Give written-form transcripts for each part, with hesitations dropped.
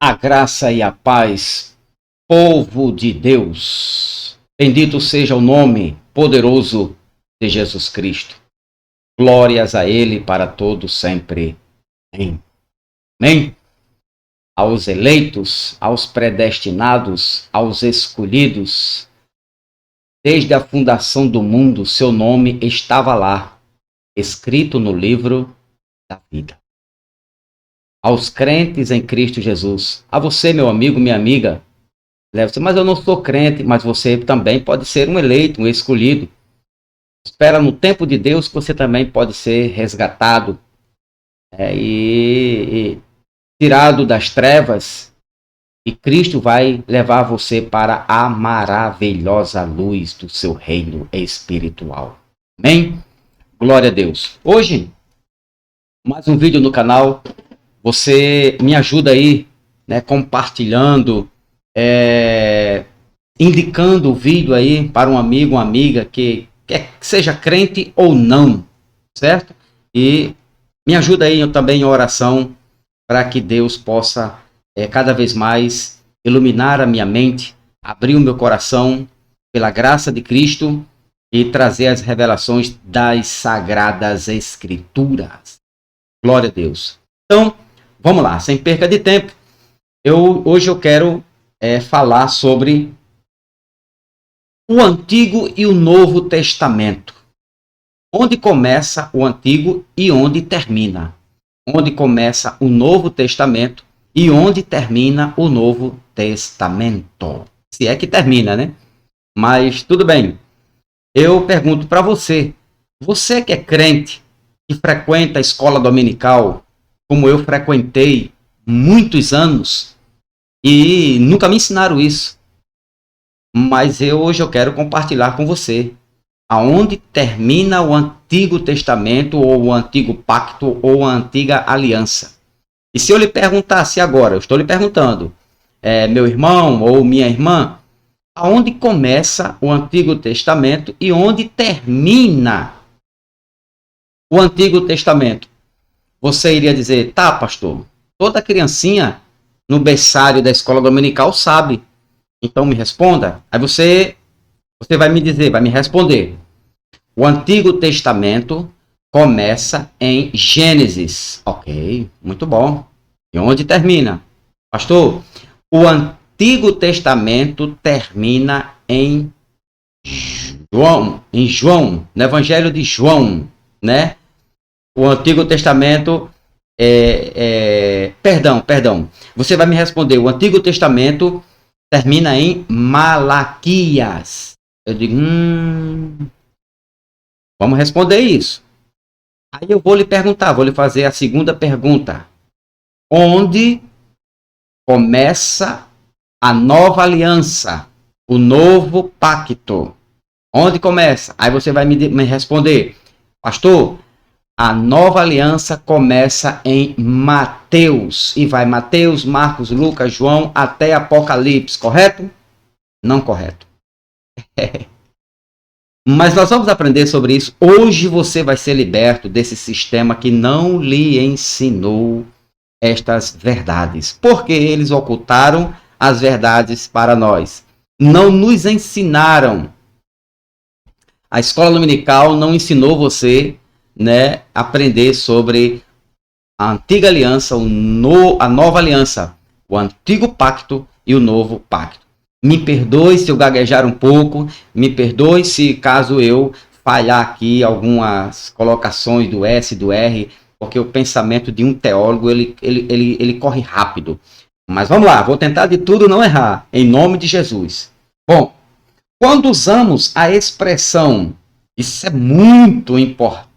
A graça e a paz, povo de Deus. Bendito seja o nome poderoso de Jesus Cristo. Glórias a Ele para todos sempre. Amém. Amém. Aos eleitos, aos predestinados, aos escolhidos, desde a fundação do mundo, seu nome estava lá, escrito no livro da vida. Aos crentes em Cristo Jesus, a você, meu amigo, minha amiga, mas eu não sou crente, mas você também pode ser um eleito, um escolhido. Espera no tempo de Deus que você também pode ser resgatado e tirado das trevas, e Cristo vai levar você para a maravilhosa luz do seu reino espiritual. Amém? Glória a Deus. Hoje, mais um vídeo no canal. Você me ajuda aí, compartilhando, indicando o vídeo aí para um amigo, uma amiga que seja crente ou não, certo? E me ajuda aí também em oração para que Deus possa cada vez mais iluminar a minha mente, abrir o meu coração pela graça de Cristo e trazer as revelações das Sagradas Escrituras. Glória a Deus. Então, vamos lá, sem perca de tempo. Hoje eu quero falar sobre o Antigo e o Novo Testamento. Onde começa o Antigo e onde termina. Onde começa o Novo Testamento e onde termina o Novo Testamento. Se é que termina, né? Mas tudo bem. Eu pergunto para você. Você que é crente, que frequenta a escola dominical, como eu frequentei muitos anos, e nunca me ensinaram isso. Mas hoje eu quero compartilhar com você aonde termina o Antigo Testamento, ou o Antigo Pacto, ou a Antiga Aliança. E se eu lhe perguntasse agora, eu estou lhe perguntando, meu irmão ou minha irmã, aonde começa o Antigo Testamento e onde termina o Antigo Testamento? Você iria dizer, tá, pastor, toda criancinha no berçário da escola dominical sabe. Então me responda. Aí você vai me dizer, vai me responder. O Antigo Testamento começa em Gênesis. Ok, muito bom. E onde termina? Pastor, o Antigo Testamento termina em João, no Evangelho de João, né? O Antigo Testamento perdão. Você vai me responder, o Antigo Testamento termina em Malaquias. Eu digo, vamos responder isso. Aí eu vou lhe perguntar, vou lhe fazer a segunda pergunta. Onde começa a nova aliança, o novo pacto? Onde começa? Aí você vai me responder, pastor, a nova aliança começa em Mateus. E vai Mateus, Marcos, Lucas, João, até Apocalipse. Correto? Não correto. Mas nós vamos aprender sobre isso. Hoje você vai ser liberto desse sistema que não lhe ensinou estas verdades. Porque eles ocultaram as verdades para nós. Não nos ensinaram. A escola dominical não ensinou você aprender sobre a antiga aliança, a nova aliança, o antigo pacto e o novo pacto. Me perdoe se eu gaguejar um pouco, me perdoe se caso eu falhar aqui algumas colocações do S e do R, porque o pensamento de um teólogo ele corre rápido. Mas vamos lá, vou tentar de tudo não errar, em nome de Jesus. Bom, quando usamos a expressão, isso é muito importante.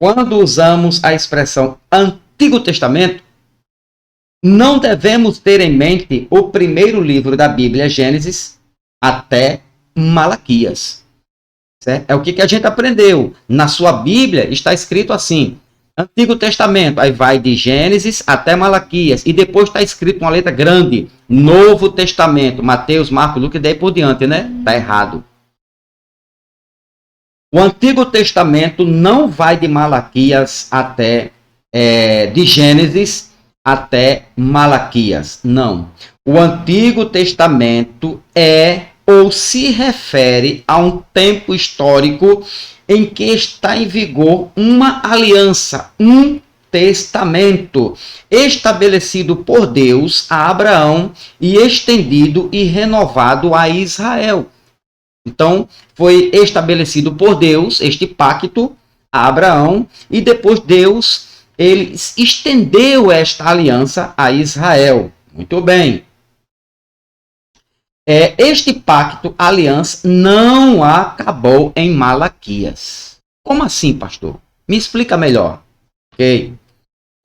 Quando usamos a expressão Antigo Testamento, não devemos ter em mente o primeiro livro da Bíblia, Gênesis, até Malaquias. Certo? É o que a gente aprendeu. Na sua Bíblia está escrito assim, Antigo Testamento, aí vai de Gênesis até Malaquias, e depois está escrito uma letra grande, Novo Testamento, Mateus, Marcos, Lucas, e daí por diante, né? Está errado. O Antigo Testamento não vai de Malaquias até de Gênesis até Malaquias. Não. O Antigo Testamento é ou se refere a um tempo histórico em que está em vigor uma aliança, um testamento estabelecido por Deus a Abraão e estendido e renovado a Israel. Então, foi estabelecido por Deus este pacto a Abraão e depois Deus ele estendeu esta aliança a Israel. Muito bem. Este pacto, aliança, não acabou em Malaquias. Como assim, pastor? Me explica melhor. Ok?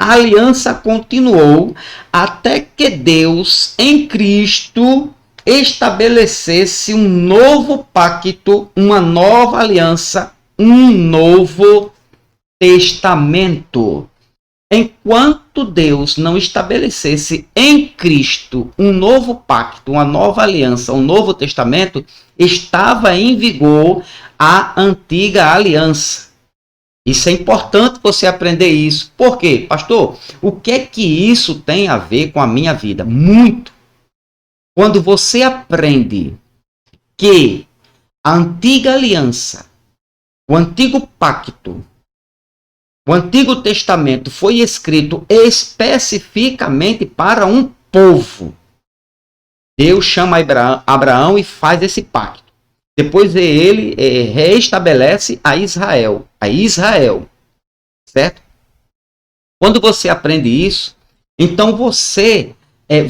A aliança continuou até que Deus, em Cristo, estabelecesse um novo pacto, uma nova aliança, um novo testamento. Enquanto Deus não estabelecesse em Cristo um novo pacto, uma nova aliança, um novo testamento, estava em vigor a antiga aliança. Isso é importante você aprender isso. Por quê? Pastor, o que é que isso tem a ver com a minha vida? Muito. Quando você aprende que a antiga aliança, o antigo pacto, o Antigo Testamento foi escrito especificamente para um povo. Deus chama Abraão e faz esse pacto. Depois ele reestabelece a Israel. Certo? Quando você aprende isso, então você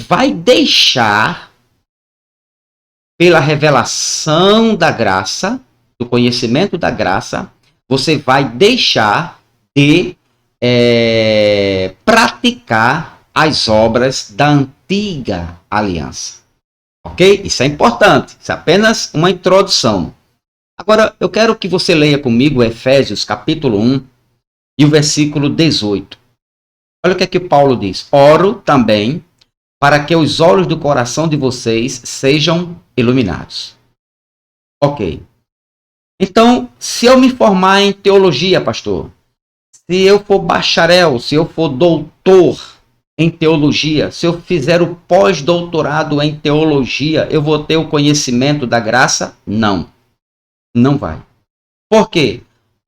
vai deixar, pela revelação da graça, do conhecimento da graça, você vai deixar de praticar as obras da antiga aliança. Ok? Isso é importante. Isso é apenas uma introdução. Agora, eu quero que você leia comigo Efésios capítulo 1 e o versículo 18. Olha o que é que Paulo diz. Oro também para que os olhos do coração de vocês sejam iluminados. Ok. Então, se eu me formar em teologia, pastor, se eu for bacharel, se eu for doutor em teologia, se eu fizer o pós-doutorado em teologia, eu vou ter o conhecimento da graça? Não. Não vai. Por quê?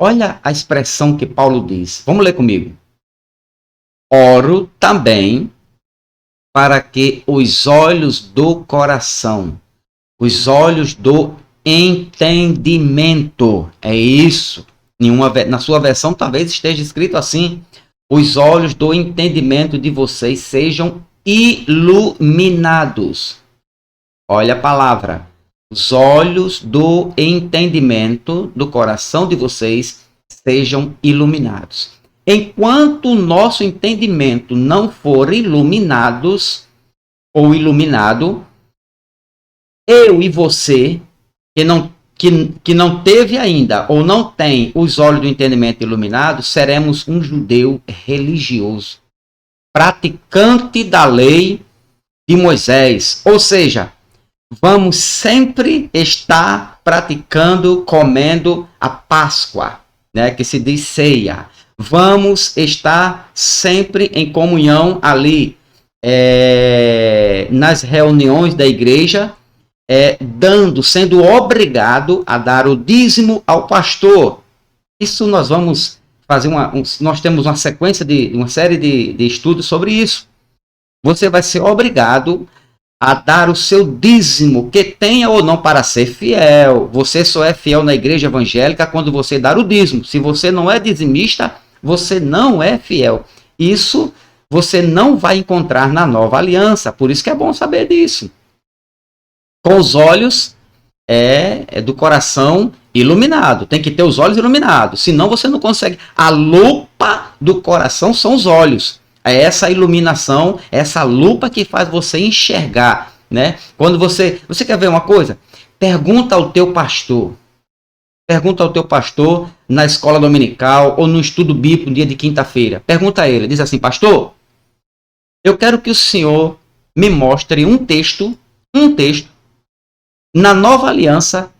Olha a expressão que Paulo diz. Vamos ler comigo. Oro também para que os olhos do coração, os olhos do entendimento, é isso. Na sua versão talvez esteja escrito assim: os olhos do entendimento de vocês sejam iluminados. Olha a palavra. Os olhos do entendimento do coração de vocês sejam iluminados. Enquanto o nosso entendimento não for iluminado, eu e você, que não teve ainda ou não tem os olhos do entendimento iluminados, seremos um judeu religioso, praticante da lei de Moisés. Ou seja, vamos sempre estar praticando, comendo a Páscoa, né, que se diz ceia. Vamos estar sempre em comunhão ali, nas reuniões da igreja, sendo obrigado a dar o dízimo ao pastor. Isso nós vamos fazer nós temos uma sequência uma série de estudos sobre isso. Você vai ser obrigado a dar o seu dízimo, que tenha ou não, para ser fiel. Você só é fiel na igreja evangélica quando você dar o dízimo. Se você não é dizimista, você não é fiel. Isso você não vai encontrar na nova aliança. Por isso que é bom saber disso. Com os olhos do coração iluminado. Tem que ter os olhos iluminados. Senão você não consegue. A lupa do coração são os olhos. É essa iluminação, essa lupa que faz você enxergar, né? Quando você quer ver uma coisa? Pergunta ao teu pastor. Pergunta ao teu pastor na escola dominical ou no estudo bíblico no dia de quinta-feira. Pergunta a ele, diz assim: pastor, eu quero que o senhor me mostre um texto na nova aliança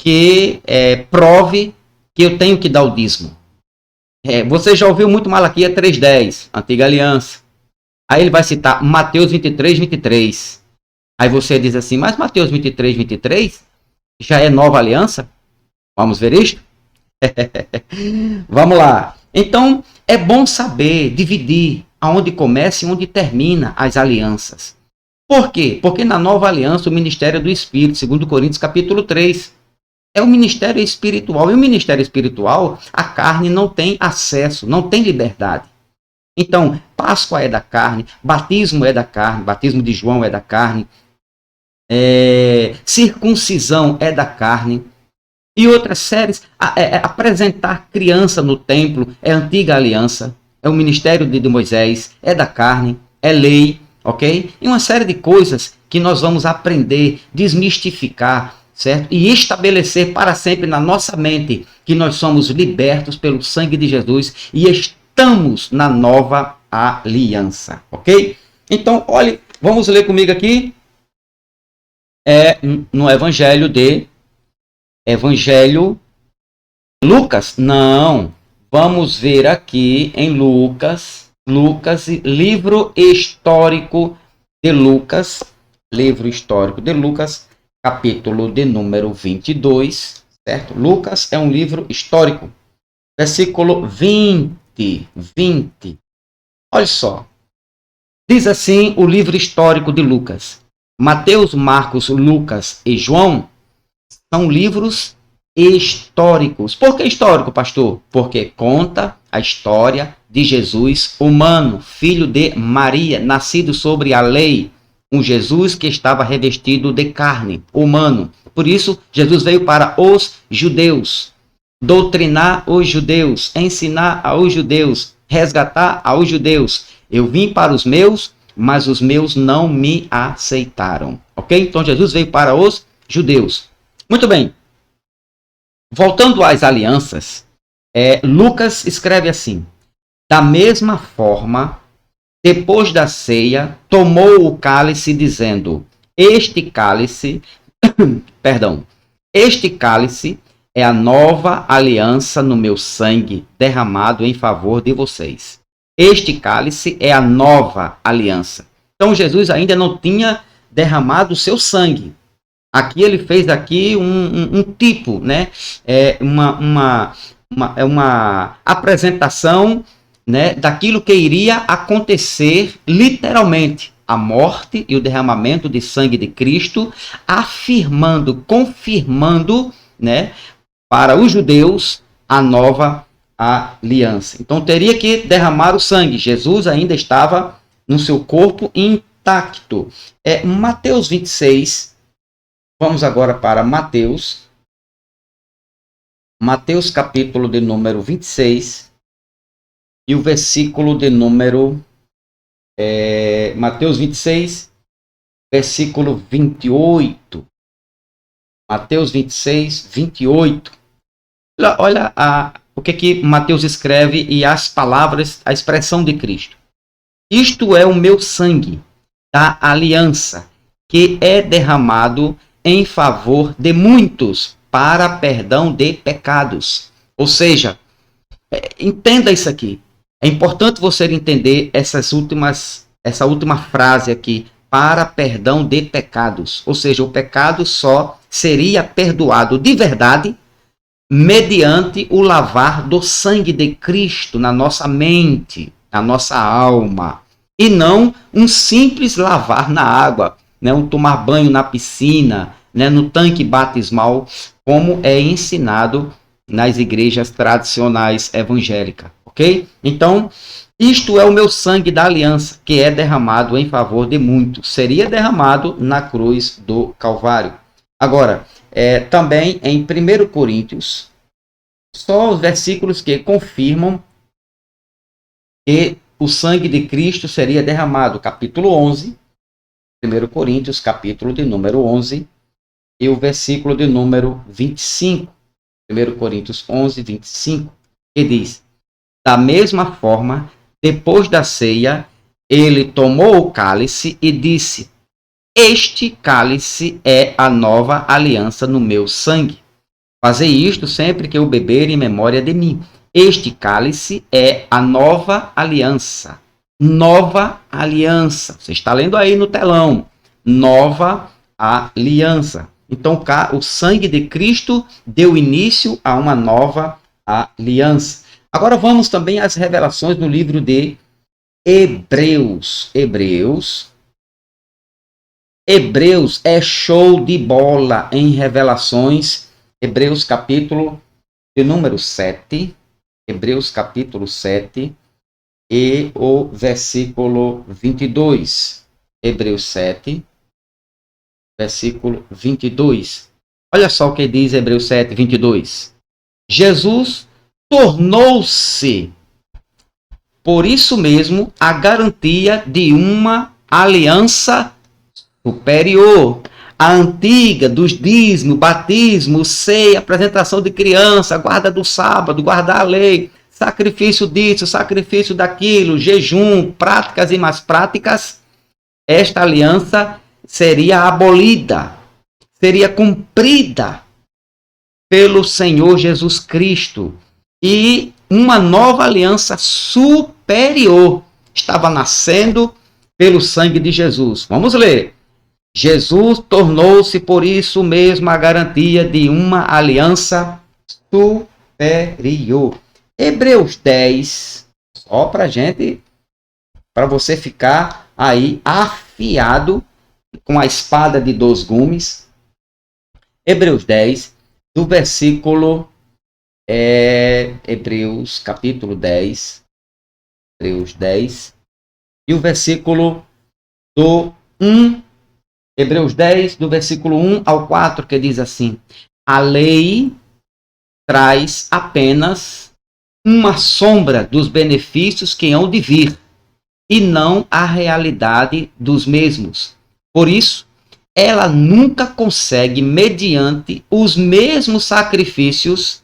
que prove que eu tenho que dar o dízimo. Você já ouviu muito Malaquias 3:10, antiga aliança. Aí ele vai citar Mateus 23, 23. Aí você diz assim, mas Mateus 23, 23 já é nova aliança? Vamos ver isto? Vamos lá. Então, é bom saber dividir aonde começa e onde termina as alianças. Por quê? Porque na nova aliança, o ministério do Espírito, segundo Coríntios capítulo 3, é o ministério espiritual. E o ministério espiritual, a carne não tem acesso, não tem liberdade. Então, Páscoa é da carne, batismo é da carne, batismo de João é da carne, circuncisão é da carne. E outras séries, apresentar criança no templo é antiga aliança, é o ministério de Moisés, é da carne, é lei, ok? E uma série de coisas que nós vamos aprender, desmistificar, certo? E estabelecer para sempre na nossa mente que nós somos libertos pelo sangue de Jesus e estamos na nova aliança, ok? Então, olhe, vamos ler comigo aqui, no Evangelho Lucas, não, vamos ver aqui em Lucas, livro histórico de Lucas, capítulo de número 22, certo? Lucas é um livro histórico, versículo 20, olha só, diz assim o livro histórico de Lucas, Mateus, Marcos, Lucas e João são livros históricos. Por que histórico, pastor? Porque conta a história de Jesus humano, filho de Maria, nascido sobre a lei, um Jesus que estava revestido de carne, humano. Por isso, Jesus veio para os judeus, doutrinar os judeus, ensinar aos judeus, resgatar aos judeus. Eu vim para os meus, mas os meus não me aceitaram. Ok? Então, Jesus veio para os judeus. Muito bem. Voltando às alianças, Lucas escreve assim: da mesma forma, depois da ceia, tomou o cálice, dizendo: este cálice é a nova aliança no meu sangue, derramado em favor de vocês. Este cálice é a nova aliança. Então Jesus ainda não tinha derramado o seu sangue. Aqui ele fez aqui um tipo, né? Uma apresentação, né, daquilo que iria acontecer literalmente. A morte e o derramamento de sangue de Cristo, confirmando, né, para os judeus a nova aliança. Então teria que derramar o sangue. Jesus ainda estava no seu corpo intacto. Mateus 26. Vamos agora para Mateus capítulo de número 26 e o versículo de número Mateus 26, versículo 28. Mateus 26, 28. Olha o que Mateus escreve e as palavras, a expressão de Cristo. Isto é o meu sangue da aliança, que é derramado em favor de muitos para perdão de pecados. Ou seja, entenda isso aqui. É importante você entender essa última frase aqui, para perdão de pecados. Ou seja, o pecado só seria perdoado de verdade mediante o lavar do sangue de Cristo na nossa mente, na nossa alma. E não um simples lavar na água, né? Um tomar banho na piscina, né? No tanque batismal, como é ensinado nas igrejas tradicionais evangélicas. Ok? Então, isto é o meu sangue da aliança, que é derramado em favor de muitos. Seria derramado na cruz do Calvário. Agora, também em 1 Coríntios, só os versículos que confirmam que o sangue de Cristo seria derramado. Capítulo 11, 1 Coríntios, capítulo de número 11, e o versículo de número 25. 1 Coríntios 11, 25, que diz: da mesma forma, depois da ceia, ele tomou o cálice e disse: este cálice é a nova aliança no meu sangue. Fazei isto sempre que eu beber em memória de mim. Este cálice é a nova aliança. nova aliança. Você está lendo aí no telão. Nova aliança. Então, o sangue de Cristo deu início a uma nova aliança. Agora vamos também às revelações no livro de Hebreus. Hebreus é show de bola em revelações. Hebreus capítulo de número 7. Hebreus capítulo 7 e o versículo 22. Hebreus 7, versículo 22. Olha só o que diz Hebreus 7, 22. Jesus tornou-se, por isso mesmo, a garantia de uma aliança superior. A antiga, dos dízimos, batismo, ceia, apresentação de criança, guarda do sábado, guardar a lei, sacrifício disso, sacrifício daquilo, jejum, práticas e mais práticas, esta aliança seria abolida, seria cumprida pelo Senhor Jesus Cristo. E uma nova aliança superior estava nascendo pelo sangue de Jesus. Vamos ler. Jesus tornou-se por isso mesmo a garantia de uma aliança superior. Hebreus 10, só para você ficar aí afiado com a espada de 2 gumes. Hebreus 10, do versículo, Hebreus capítulo 10, Hebreus 10, e o versículo do 1, Hebreus 10, do versículo 1 ao 4, que diz assim: a lei traz apenas uma sombra dos benefícios que hão de vir, e não a realidade dos mesmos. Por isso, ela nunca consegue, mediante os mesmos sacrifícios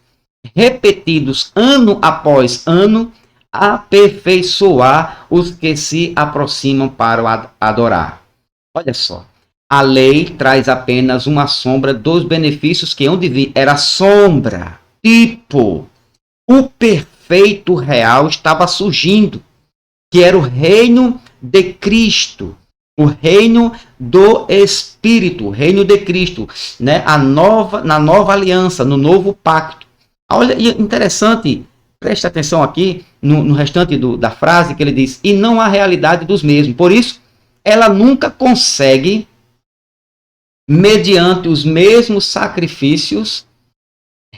repetidos ano após ano, aperfeiçoar os que se aproximam para adorar. Olha só. A lei traz apenas uma sombra dos benefícios que hão de vir. Era sombra. Tipo, o perfeito real estava surgindo, que era o reino de Cristo, o reino do Espírito, o reino de Cristo, né? Na nova aliança, no novo pacto. Olha, interessante, preste atenção aqui no restante da frase que ele diz, e não a realidade dos mesmos. Por isso, ela nunca consegue, mediante os mesmos sacrifícios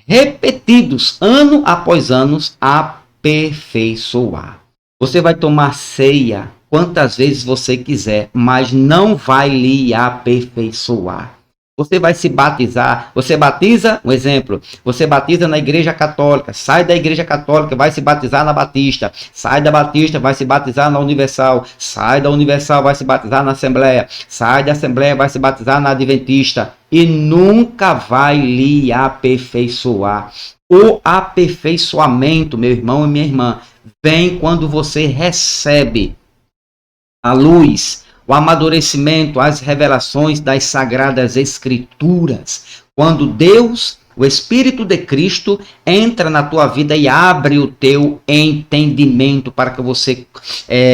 repetidos ano após ano, aperfeiçoar. Você vai tomar ceia quantas vezes você quiser, mas não vai lhe aperfeiçoar. Você vai se batizar, você batiza, um exemplo, você batiza na igreja católica, sai da igreja católica, vai se batizar na Batista, sai da Batista, vai se batizar na Universal, sai da Universal, vai se batizar na Assembleia, sai da Assembleia, vai se batizar na Adventista, e nunca vai lhe aperfeiçoar. O aperfeiçoamento, meu irmão e minha irmã, vem quando você recebe a luz, o amadurecimento, as revelações das Sagradas Escrituras. Quando Deus, o Espírito de Cristo, entra na tua vida e abre o teu entendimento para que você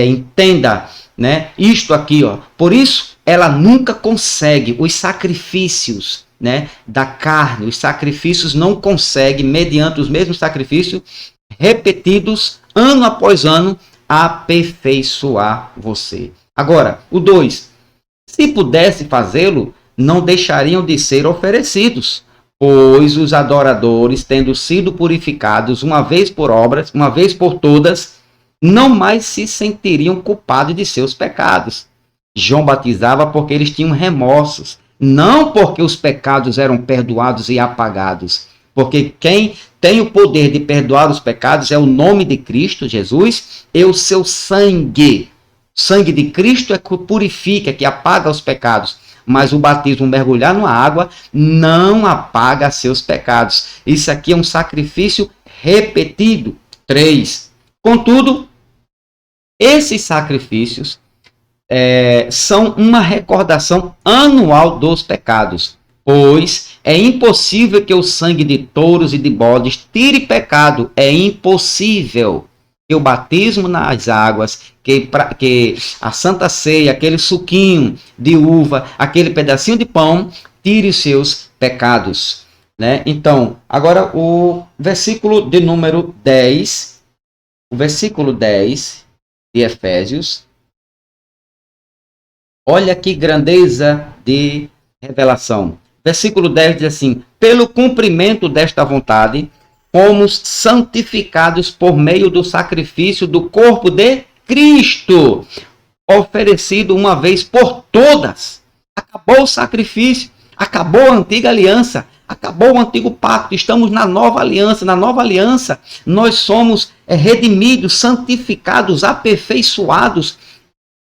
entenda, né, isto aqui. Ó. Por isso, ela nunca consegue os sacrifícios, né, da carne. Os sacrifícios não conseguem, mediante os mesmos sacrifícios, repetidos, ano após ano, aperfeiçoar você. Agora, o 2. Se pudesse fazê-lo, não deixariam de ser oferecidos, pois os adoradores, tendo sido purificados uma vez por obras, uma vez por todas, não mais se sentiriam culpados de seus pecados. João batizava porque eles tinham remorsos, não porque os pecados eram perdoados e apagados. Porque quem tem o poder de perdoar os pecados é o nome de Cristo, Jesus, e o seu sangue. O sangue de Cristo é que purifica, que apaga os pecados. Mas o batismo, mergulhar na água, não apaga seus pecados. Isso aqui é um sacrifício repetido. 3. Contudo, esses sacrifícios são uma recordação anual dos pecados. Pois é impossível que o sangue de touros e de bodes tire pecado. É impossível. que o batismo nas águas, que a Santa Ceia, aquele suquinho de uva, aquele pedacinho de pão, tire os seus pecados. Né? Então, agora o versículo de número 10, o versículo 10 de Efésios, olha que grandeza de revelação. Versículo 10 diz assim: pelo cumprimento desta vontade, fomos santificados por meio do sacrifício do corpo de Cristo, oferecido uma vez por todas. Acabou o sacrifício, acabou a antiga aliança, acabou o antigo pacto, estamos na nova aliança. Na nova aliança, nós somos redimidos, santificados, aperfeiçoados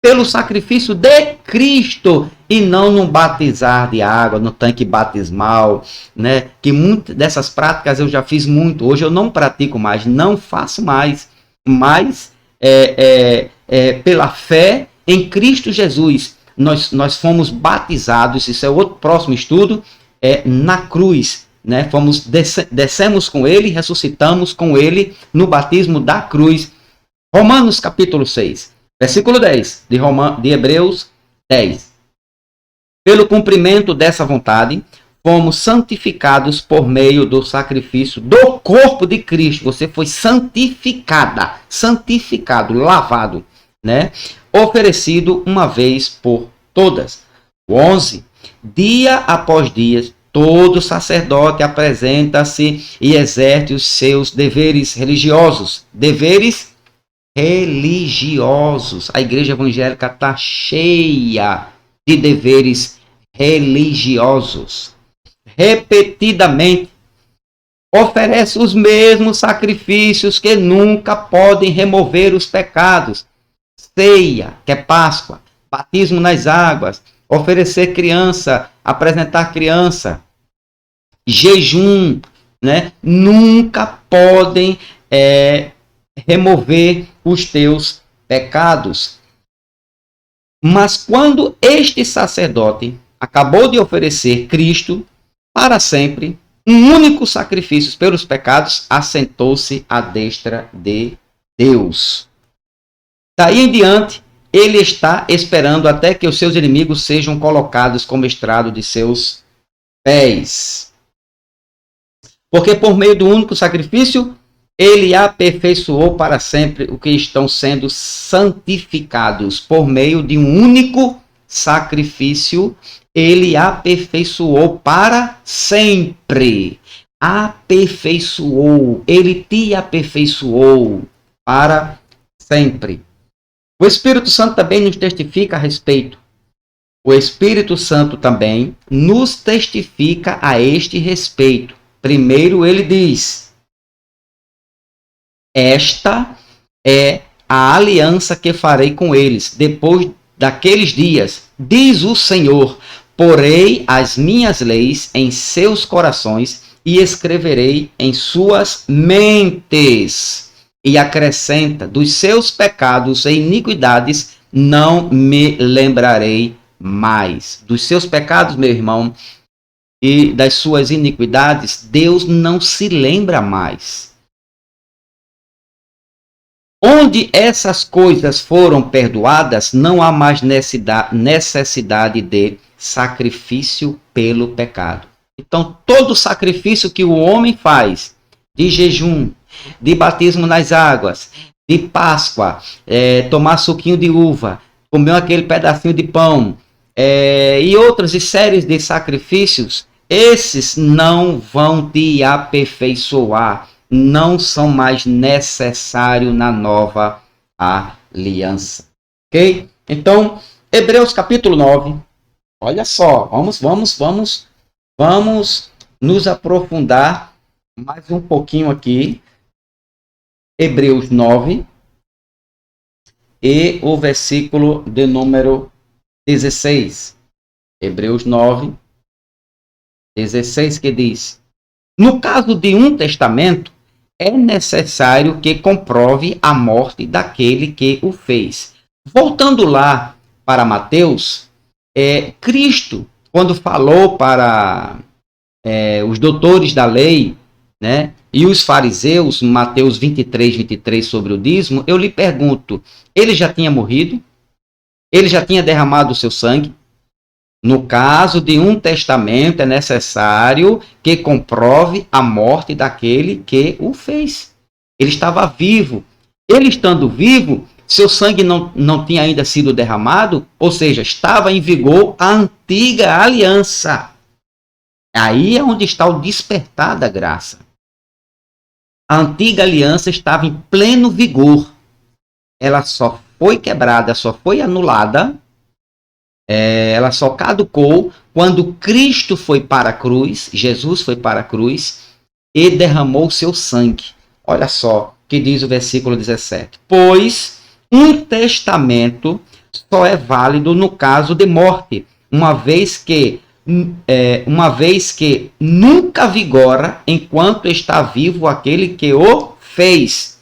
pelo sacrifício de Cristo, e não num batizar de água, no tanque batismal, né? Que muitas dessas práticas eu já fiz muito, hoje eu não pratico mais, não faço mais, mas pela fé em Cristo Jesus, nós fomos batizados, isso é outro próximo estudo, na cruz, né? Descemos com ele, ressuscitamos com ele no batismo da cruz. Romanos capítulo 6. Versículo 10 de Hebreus 10. Pelo cumprimento dessa vontade, fomos santificados por meio do sacrifício do corpo de Cristo. Você foi santificada, santificado, lavado, né? Oferecido uma vez por todas. 11. Dia após dia, todo sacerdote apresenta-se e exerce os seus deveres religiosos. Deveres religiosos. A igreja evangélica está cheia de deveres religiosos. Repetidamente oferece os mesmos sacrifícios que nunca podem remover os pecados. Ceia, que é Páscoa, batismo nas águas, oferecer criança, apresentar criança, jejum, né? Nunca podem remover os teus pecados. Mas quando este sacerdote acabou de oferecer Cristo para sempre, um único sacrifício pelos pecados, assentou-se à destra de Deus. Daí em diante, ele está esperando até que os seus inimigos sejam colocados como estrado de seus pés. Porque por meio do único sacrifício, ele aperfeiçoou para sempre o que estão sendo santificados. Por meio de um único sacrifício, ele aperfeiçoou para sempre. Aperfeiçoou. Ele te aperfeiçoou para sempre. O Espírito Santo também nos testifica a respeito. O Espírito Santo também nos testifica a este respeito. Primeiro ele diz: esta é a aliança que farei com eles depois daqueles dias, diz o Senhor. Porei as minhas leis em seus corações e escreverei em suas mentes. E acrescenta: dos seus pecados e iniquidades não me lembrarei mais. Dos seus pecados, meu irmão, e das suas iniquidades, Deus não se lembra mais. Onde essas coisas foram perdoadas, não há mais necessidade de sacrifício pelo pecado. Então, todo sacrifício que o homem faz, de jejum, de batismo nas águas, de Páscoa, tomar suquinho de uva, comer aquele pedacinho de pão, e outras séries de sacrifícios, esses não vão te aperfeiçoar, não são mais necessários na nova aliança. Ok? Então, Hebreus capítulo 9, olha só, vamos nos aprofundar mais um pouquinho aqui. Hebreus 9 e o versículo de número 16. Hebreus 9, 16, que diz: no caso de um testamento, é necessário que comprove a morte daquele que o fez. Voltando lá para Mateus, Cristo, quando falou para os doutores da lei, né, e os fariseus, Mateus 23, sobre o dízimo, eu lhe pergunto, ele já tinha morrido? Ele já tinha derramado o seu sangue? No caso de um testamento, é necessário que comprove a morte daquele que o fez. Ele estava vivo. Ele estando vivo, seu sangue não tinha ainda sido derramado, ou seja, estava em vigor a antiga aliança. Aí é onde está o despertar da graça. A antiga aliança estava em pleno vigor. Ela só foi quebrada, só foi anulada, ela só caducou quando Cristo foi para a cruz, Jesus foi para a cruz e derramou seu sangue. Olha só o que diz o versículo 17. Pois um testamento só é válido no caso de morte, uma vez que nunca vigora enquanto está vivo aquele que o fez.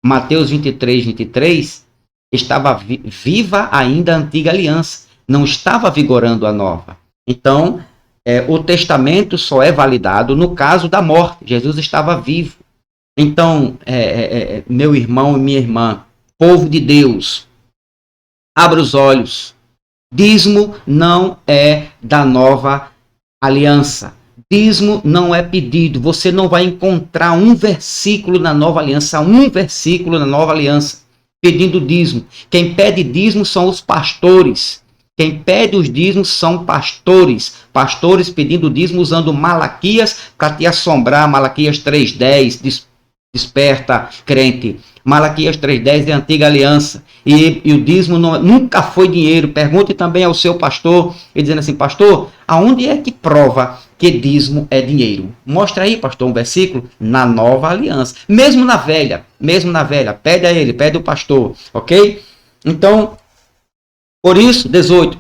Mateus 23, estava viva ainda a antiga aliança, não estava vigorando a nova. Então, o testamento só é validado no caso da morte. Jesus estava vivo. Então, meu irmão e minha irmã, povo de Deus, abra os olhos. Dízimo não é da nova aliança. Dízimo não é pedido. Você não vai encontrar um versículo na nova aliança, pedindo dízimo. Quem pede dízimo são os pastores. Quem pede os dízimos são pastores. Pastores pedindo dízimo usando Malaquias para te assombrar. Malaquias 3:10, desperta, crente. Malaquias 3:10 é a antiga aliança. E o dízimo nunca foi dinheiro. Pergunte também ao seu pastor, ele dizendo assim, pastor, aonde é que prova que dízimo é dinheiro? Mostra aí, pastor, um versículo na nova aliança. Mesmo na velha, pede a ele, pede o pastor, ok? Então, por isso, 18,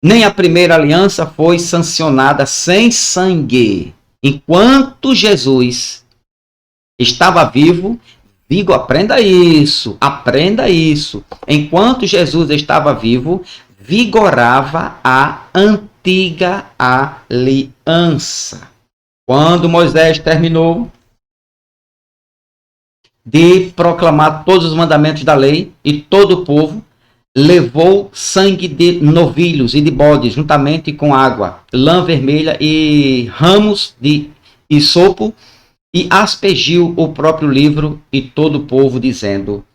nem a primeira aliança foi sancionada sem sangue. Enquanto Jesus estava vivo, aprenda isso. Enquanto Jesus estava vivo, vigorava a antiga aliança. Quando Moisés terminou de proclamar todos os mandamentos da lei e todo o povo levou sangue de novilhos e de bodes, juntamente com água, lã vermelha e ramos de hisopo, e aspergiu o próprio livro e todo o povo, dizendo: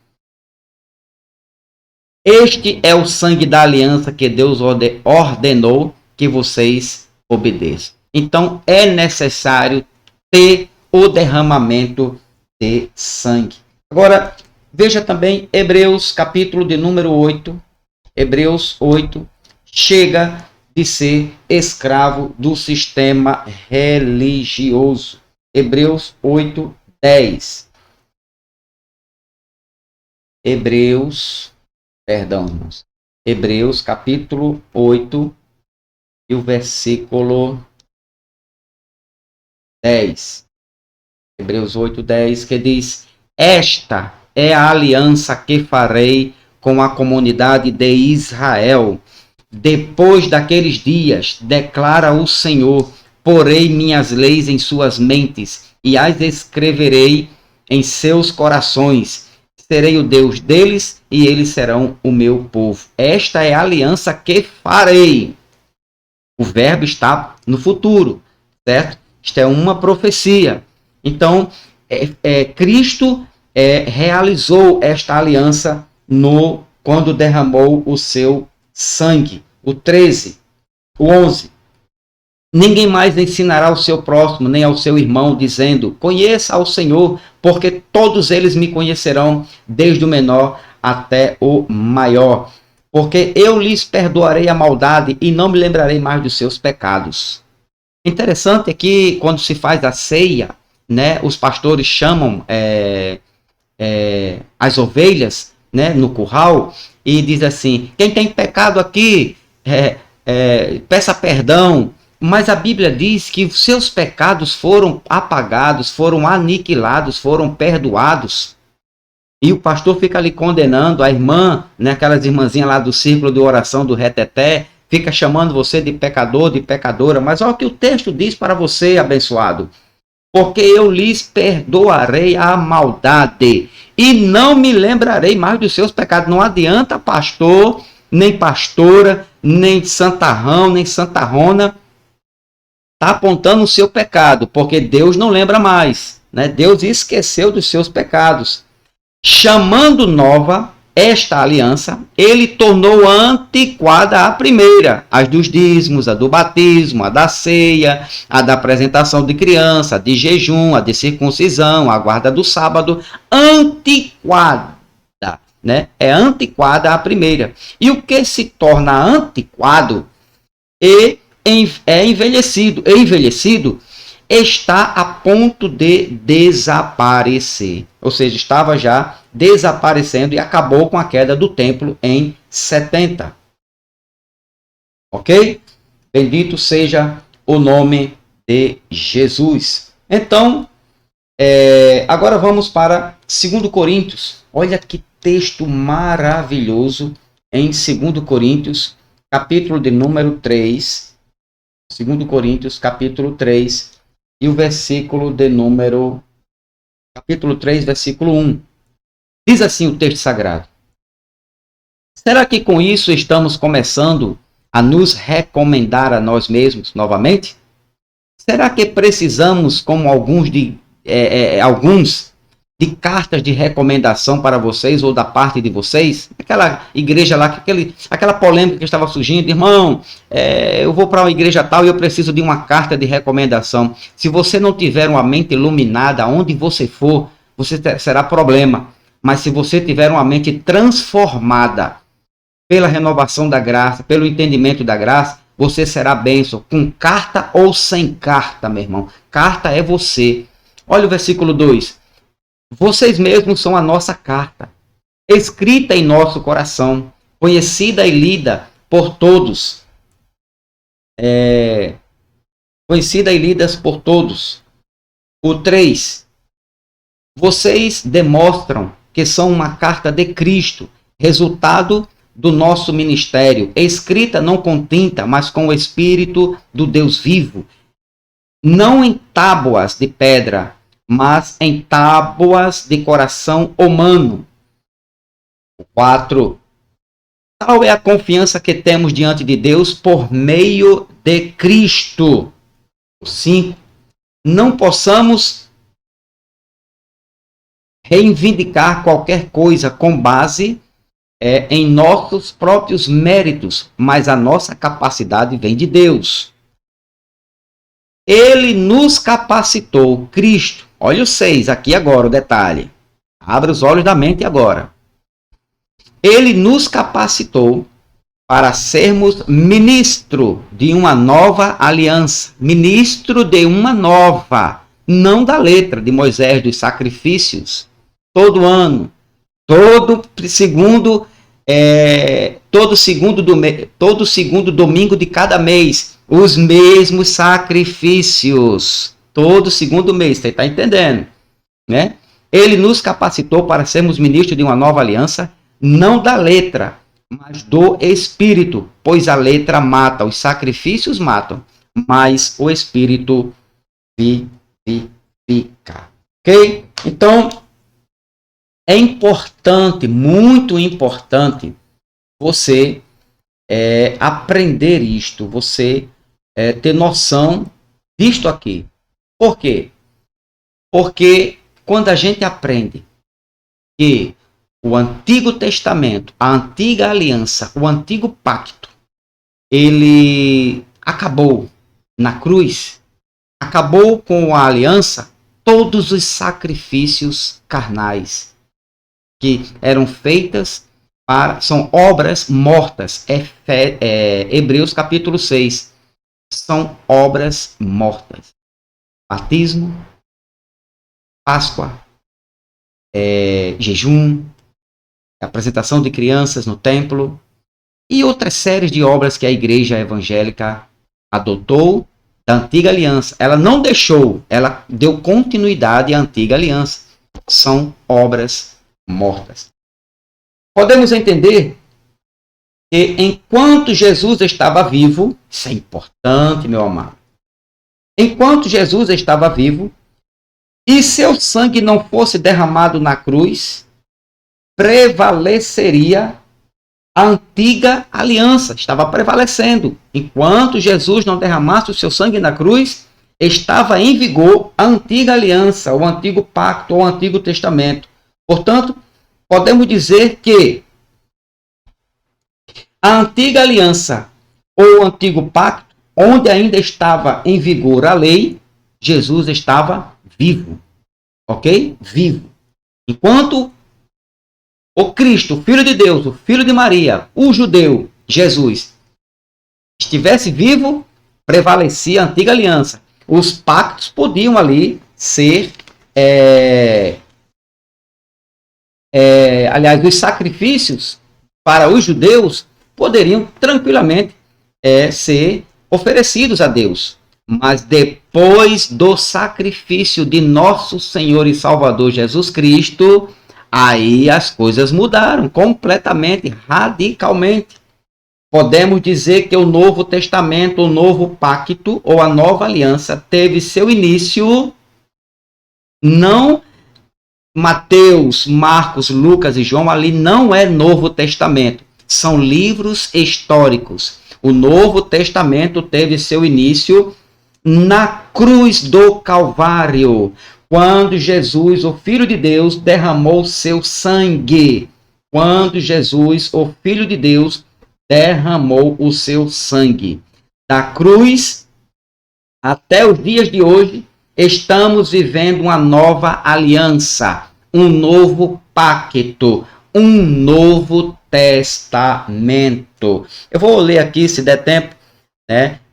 este é o sangue da aliança que Deus ordenou que vocês obedeçam. Então é necessário ter o derramamento de sangue. Agora, veja também Hebreus, capítulo de número 8. Hebreus 8 chega de ser escravo do sistema religioso. Hebreus 8:10. Hebreus capítulo 8 e o versículo 10. Hebreus 8:10, que diz: esta é a aliança que farei com a comunidade de Israel. Depois daqueles dias, declara o Senhor, porei minhas leis em suas mentes e as escreverei em seus corações. Serei o Deus deles e eles serão o meu povo. Esta é a aliança que farei. O verbo está no futuro, certo? Isto é uma profecia. Então, Cristo realizou esta aliança quando derramou o seu sangue. O 13, o 11. Ninguém mais ensinará ao seu próximo, nem ao seu irmão, dizendo: conheça ao Senhor, porque todos eles me conhecerão, desde o menor até o maior. Porque eu lhes perdoarei a maldade e não me lembrarei mais dos seus pecados. Interessante é que quando se faz a ceia, né, os pastores chamam as ovelhas, né, no curral e diz assim: quem tem pecado aqui, peça perdão. Mas a Bíblia diz que seus pecados foram apagados, foram aniquilados, foram perdoados. E o pastor fica ali condenando a irmã, né, aquelas irmãzinhas lá do círculo de oração do reteté, fica chamando você de pecador, de pecadora. Mas olha o que o texto diz para você, abençoado. porque eu lhes perdoarei a maldade e não me lembrarei mais dos seus pecados. Não adianta pastor, nem pastora, nem santarrão, nem santarrona tá apontando o seu pecado, porque Deus não lembra mais, né? Deus esqueceu dos seus pecados. Chamando nova esta aliança, ele tornou antiquada a primeira, as dos dízimos, a do batismo, a da ceia, a da apresentação de criança, a de jejum, a de circuncisão, a guarda do sábado, antiquada, né? É antiquada a primeira. E o que se torna antiquado é envelhecido. E envelhecido está a ponto de desaparecer. Ou seja, estava já desaparecendo e acabou com a queda do templo em 70. Ok? Bendito seja o nome de Jesus. Então, agora vamos para 2 Coríntios. Olha que texto maravilhoso em 2 Coríntios, capítulo de número 3. 2 Coríntios, capítulo 3, e o versículo de número... Capítulo 3, versículo 1. Diz assim o texto sagrado. Será que com isso estamos começando a nos recomendar a nós mesmos novamente? Será que precisamos, como alguns de cartas de recomendação para vocês ou da parte de vocês? Aquela igreja lá, aquela polêmica que estava surgindo, irmão, eu vou para uma igreja tal e eu preciso de uma carta de recomendação. Se você não tiver uma mente iluminada, onde você for, você será problema. Mas se você tiver uma mente transformada pela renovação da graça, pelo entendimento da graça, você será bênção, com carta ou sem carta, meu irmão. Carta é você. Olha o versículo 2. Vocês mesmos são a nossa carta, escrita em nosso coração, conhecida e lida por todos. Conhecida e lida por todos. O 3. Vocês demonstram que são uma carta de Cristo, resultado do nosso ministério, escrita não com tinta, mas com o Espírito do Deus vivo, não em tábuas de pedra, mas em tábuas de coração humano. 4. Tal é a confiança que temos diante de Deus por meio de Cristo. 5. Não possamos reivindicar qualquer coisa com base em nossos próprios méritos, mas a nossa capacidade vem de Deus. Ele nos capacitou, Cristo. Olha o 6 aqui agora, o detalhe. Abra os olhos da mente agora. Ele nos capacitou para sermos ministro de uma nova aliança. Ministro de uma nova, não da letra de Moisés, dos sacrifícios. Todo ano, todo segundo domingo de cada mês, os mesmos sacrifícios. Todo segundo mês, você está entendendo, né? Ele nos capacitou para sermos ministros de uma nova aliança, não da letra, mas do Espírito, pois a letra mata, os sacrifícios matam, mas o Espírito vivifica. Ok? Então, é importante, muito importante, você aprender isto, você ter noção disto aqui. Por quê? Porque quando a gente aprende que o Antigo Testamento, a antiga aliança, o antigo pacto, ele acabou na cruz, acabou com a aliança, todos os sacrifícios carnais que eram feitas são obras mortas. Hebreus capítulo 6. São obras mortas. Batismo, Páscoa, jejum, apresentação de crianças no templo e outras séries de obras que a igreja evangélica adotou da antiga aliança. Ela não deixou, ela deu continuidade à antiga aliança. São obras mortas. Podemos entender que enquanto Jesus estava vivo, isso é importante, meu amado, enquanto Jesus estava vivo, E seu sangue não fosse derramado na cruz, prevaleceria a antiga aliança, estava prevalecendo. Enquanto Jesus não derramasse o seu sangue na cruz, estava em vigor a antiga aliança, o antigo pacto, ou o antigo testamento. Portanto, podemos dizer que a antiga aliança, ou o antigo pacto, onde ainda estava em vigor a lei, Jesus estava vivo. Ok? Vivo. Enquanto o Cristo, o Filho de Deus, o Filho de Maria, o judeu, Jesus, estivesse vivo, prevalecia a antiga aliança. Os pactos podiam ali ser, aliás, os sacrifícios para os judeus poderiam tranquilamente ser oferecidos a Deus. Mas depois do sacrifício de nosso Senhor e Salvador Jesus Cristo, aí as coisas mudaram completamente, radicalmente. Podemos dizer que o Novo Testamento, o Novo Pacto ou a Nova Aliança teve seu início não Mateus, Marcos, Lucas e João, ali não é Novo Testamento, são livros históricos. O Novo Testamento teve seu início na cruz do Calvário, quando Jesus, o Filho de Deus, derramou seu sangue. Quando Jesus, o Filho de Deus, derramou o seu sangue. Da cruz até os dias de hoje, estamos vivendo uma nova aliança, um novo pacto, um novo testamento. Eu vou ler aqui, se der tempo,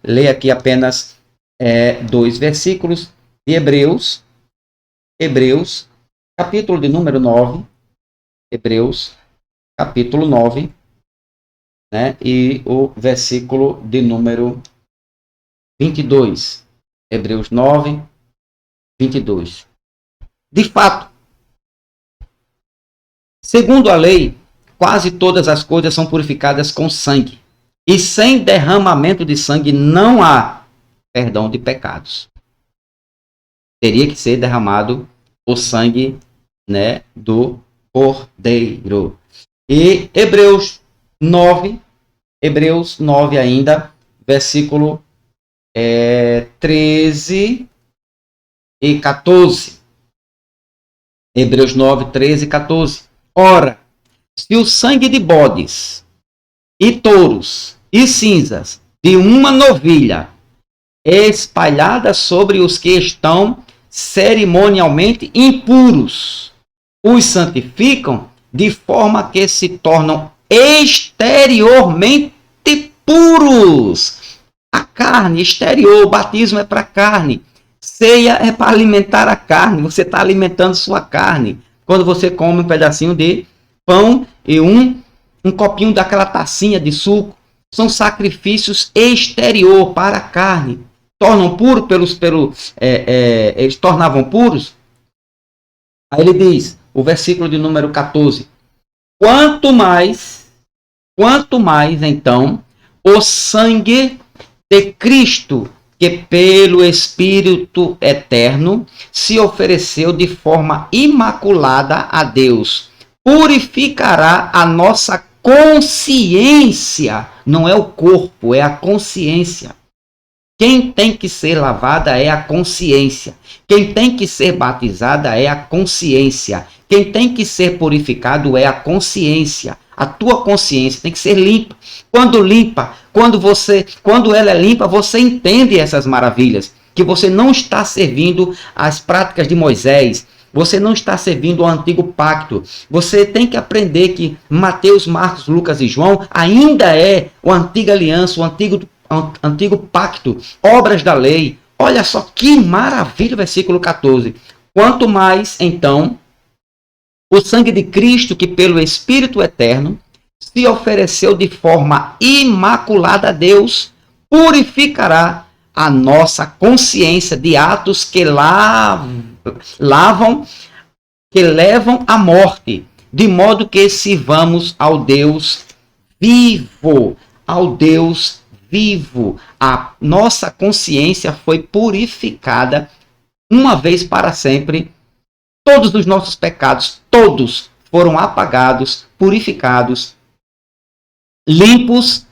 ler aqui apenas 2 versículos de Hebreus, capítulo de número 9, Hebreus, capítulo 9, e o versículo de número 22. Hebreus 9, 22. De fato, segundo a lei, quase todas as coisas são purificadas com sangue, e sem derramamento de sangue não há perdão de pecados. Teria que ser derramado o sangue, do Cordeiro. E Hebreus 9 ainda, versículo 13 e 14. Hebreus 9, 13 e 14. Ora, se o sangue de bodes e touros e cinzas de uma novilha espalhada sobre os que estão cerimonialmente impuros os santificam, de forma que se tornam exteriormente puros. A carne exterior, o batismo é para a carne. Ceia é para alimentar a carne. Você está alimentando sua carne. Quando você come um pedacinho de pão e um copinho daquela tacinha de suco, são sacrifícios exterior para a carne. Tornam puro eles tornavam puros. Aí ele diz, o versículo de número 14, quanto mais então o sangue de Cristo, que pelo Espírito eterno se ofereceu de forma imaculada a Deus, purificará a nossa consciência. Não é o corpo, é a consciência. Quem tem que ser lavada é a consciência. Quem tem que ser batizada é a consciência. Quem tem que ser purificado é a consciência. A tua consciência tem que ser limpa. Quando ela é limpa, você entende essas maravilhas. Que você não está servindo às práticas de Moisés. Você não está servindo ao antigo pacto. Você tem que aprender que Mateus, Marcos, Lucas e João ainda é a antiga aliança, o antigo pacto, obras da lei. Olha só que maravilha, versículo 14. Quanto mais, então, o sangue de Cristo, que pelo Espírito eterno se ofereceu de forma imaculada a Deus, purificará a nossa consciência de atos que levam à morte, de modo que sirvamos ao Deus vivo, a nossa consciência foi purificada uma vez para sempre, todos os nossos pecados, todos foram apagados, purificados, limpos,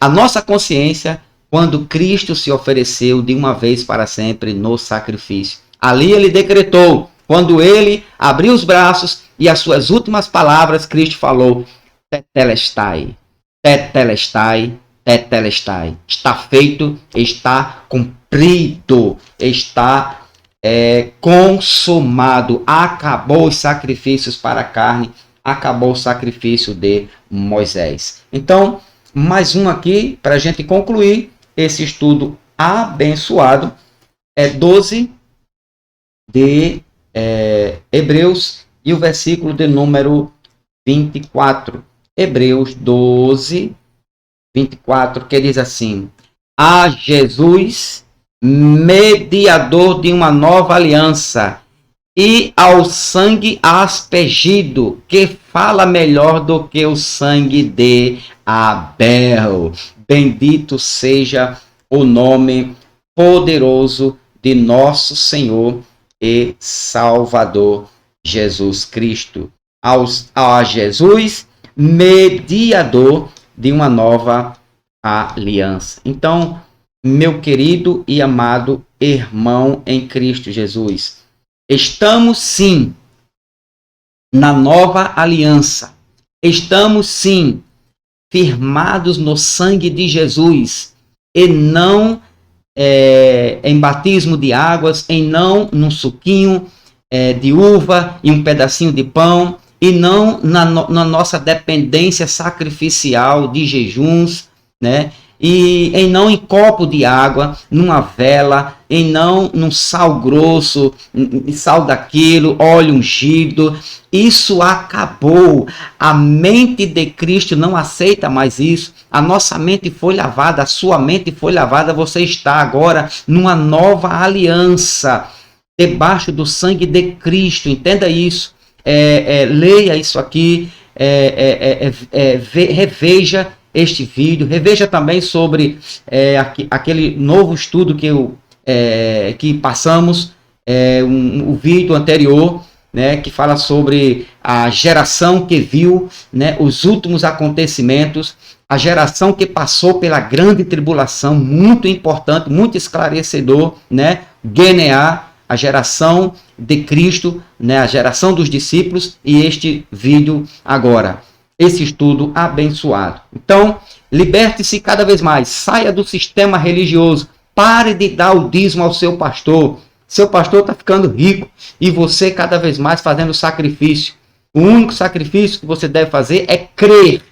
a nossa consciência, quando Cristo se ofereceu de uma vez para sempre no sacrifício. Ali ele decretou, quando ele abriu os braços e as suas últimas palavras, Cristo falou: tetelestai, tetelestai, tetelestai. Está feito, está cumprido, está consumado. Acabou os sacrifícios para a carne, acabou o sacrifício de Moisés. Então, mais um aqui para a gente concluir esse estudo abençoado. 12 de Hebreus e o versículo de número 24. Hebreus 12, 24, que diz assim: a Jesus, mediador de uma nova aliança, e ao sangue aspergido, que fala melhor do que o sangue de Abel. Bendito seja o nome poderoso de nosso Senhor e Salvador Jesus Cristo. A Jesus, mediador de uma nova aliança. Então, meu querido e amado irmão em Cristo Jesus, estamos sim na nova aliança. Estamos sim firmados no sangue de Jesus, e não em batismo de águas, e não num suquinho de uva e um pedacinho de pão, e não na nossa dependência sacrificial de jejuns, né? E em não em copo de água, numa vela, em não num sal grosso, sal daquilo, óleo ungido. Isso acabou. A mente de Cristo não aceita mais isso. A nossa mente foi lavada, a sua mente foi lavada. Você está agora numa nova aliança, debaixo do sangue de Cristo. Entenda isso. Leia isso aqui, reveja este vídeo, reveja também sobre aquele novo estudo que passamos, o vídeo anterior, né, que fala sobre a geração que viu, né, os últimos acontecimentos, a geração que passou pela grande tribulação, muito importante, muito esclarecedor, né, Geneá, a geração de Cristo, né, a geração dos discípulos, e este vídeo agora, esse estudo abençoado. Então, liberte-se cada vez mais, saia do sistema religioso, pare de dar o dízimo ao seu pastor. Seu pastor está ficando rico e você cada vez mais fazendo sacrifício. O único sacrifício que você deve fazer é crer.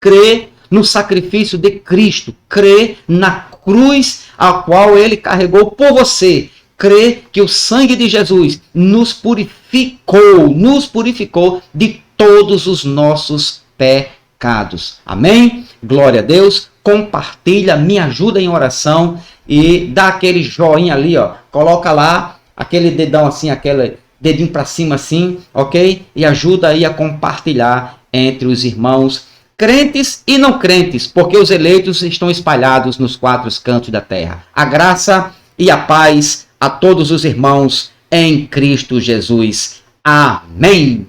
Crer no sacrifício de Cristo, crer na cruz a qual ele carregou por você. Crer que o sangue de Jesus nos purificou de todos os nossos pecados. Amém? Glória a Deus. Compartilha, me ajuda em oração e dá aquele joinha ali, ó. Coloca lá aquele dedão assim, aquele dedinho para cima assim, ok? E ajuda aí a compartilhar entre os irmãos crentes e não crentes, porque os eleitos estão espalhados nos 4 cantos da terra. A graça e a paz a todos os irmãos em Cristo Jesus. Amém.